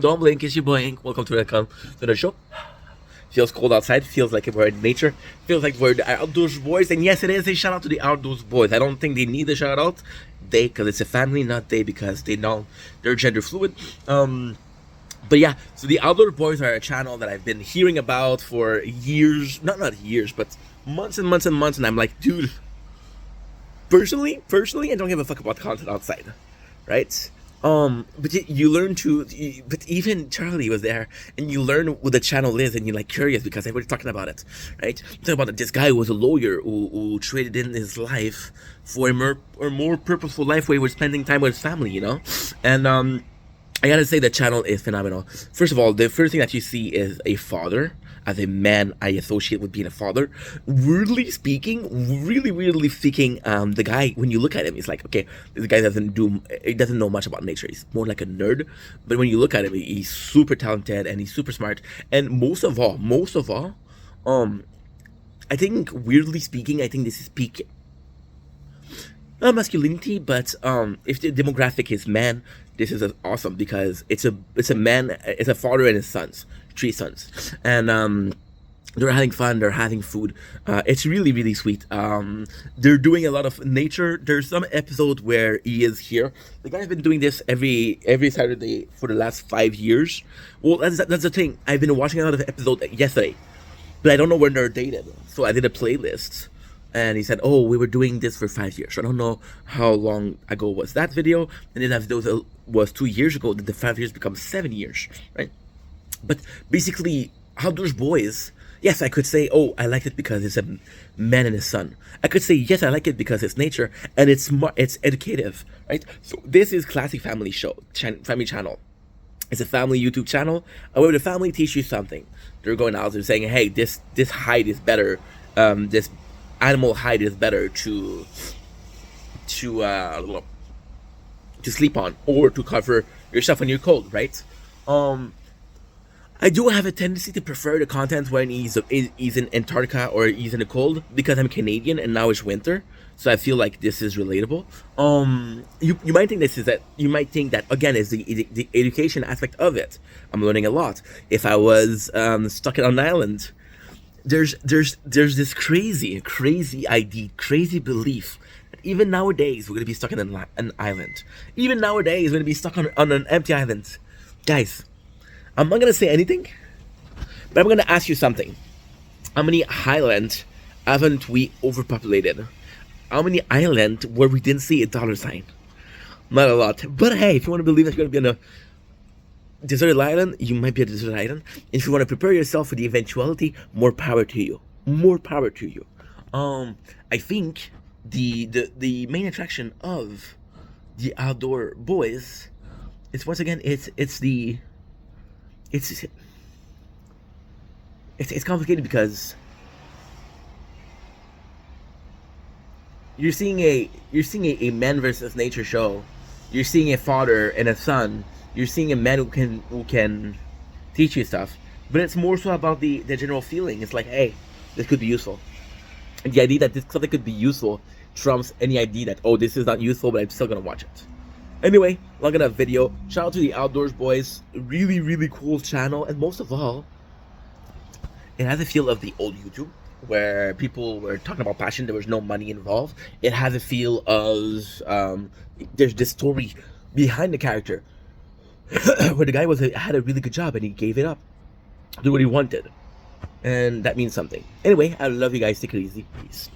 Don't blink, it's your boy Ink. Welcome to the show. Feels cold outside, feels like we're in nature, feels like we're the Outdoors Boys, and yes, it is a shout out to the Outdoors Boys. I don't think they need a shout out. They, because it's a family, not they, because they know they're gender fluid. But yeah, so the Outdoor Boys are a channel that I've been hearing about for years, not years, but months and months and months, and I'm like, dude, personally, I don't give a fuck about the content outside, right? But you learn to, but even Charlie was there, and you learn what the channel is, and you're like curious because everybody's talking about it, right? Talking about this guy who was a lawyer who traded in his life for a more purposeful life where he was spending time with his family, you know, and I gotta say the channel is phenomenal. First of all, the first thing that you see is a father. As a man, I associate with being a father. Weirdly speaking, the guy, when you look at him, he's like, okay, this guy he doesn't know much about nature. He's more like a nerd. But when you look at him, he's super talented and he's super smart. And most of all, I think weirdly speaking, I think this is peak masculinity, but if the demographic is man, this is awesome because it's a man, it's a father and his sons, 3 sons, and they're having fun, they're having food. It's really sweet. They're doing a lot of nature. There's some episode where he is here. The guy's been doing this every Saturday for the last 5 years. Well, that's the thing. I've been watching a lot of episodes yesterday, but I don't know when they're dated, so I did a playlist. And he said, oh, we were doing this for 5 years. So I don't know how long ago was that video. And then that video was 2 years ago. Then the 5 years becomes 7 years, right? But basically, Outdoors Boys, yes, I could say, oh, I like it because it's a man and his son. I could say, yes, I like it because it's nature and it's educative, right? So this is classic family family channel. It's a family YouTube channel where the family teach you something. They're going out and saying, hey, this hide is better. This animal hide is better to sleep on or to cover yourself when you're cold, right? I do have a tendency to prefer the content when he's in Antarctica or he's in the cold because I'm Canadian and now it's winter, so I feel like this is relatable. You might think that again is the education aspect of it. I'm learning a lot. If I was stuck on an island, there's this crazy idea, crazy belief that even nowadays we're gonna be stuck on an island. Even nowadays we're gonna be stuck on an empty island. Guys, I'm not gonna say anything, but I'm gonna ask you something. How many islands haven't we overpopulated? How many islands where we didn't see a dollar sign? Not a lot. But hey, if you want to believe that you're gonna be on a deserted island, you might be a deserted island. If you want to prepare yourself for the eventuality, more power to you. More power to you. I think the main attraction of the Outdoor Boys is once again it's complicated because you're seeing a man versus nature show. You're seeing a father and a son. You're seeing a man who can teach you stuff, but it's more so about the general feeling. It's like, hey, this could be useful. And the idea that this something could be useful trumps any idea that, oh, this is not useful, but I'm still gonna watch it. Anyway, look at that video. Shout out to the Outdoors Boys. Really cool channel, and most of all, it has a feel of the old YouTube where people were talking about passion. There was no money involved. It has a feel of there's this story behind the character. Where the guy had a really good job and he gave it up to do what he wanted, and that means something. Anyway, I love you guys. Take it easy. Peace.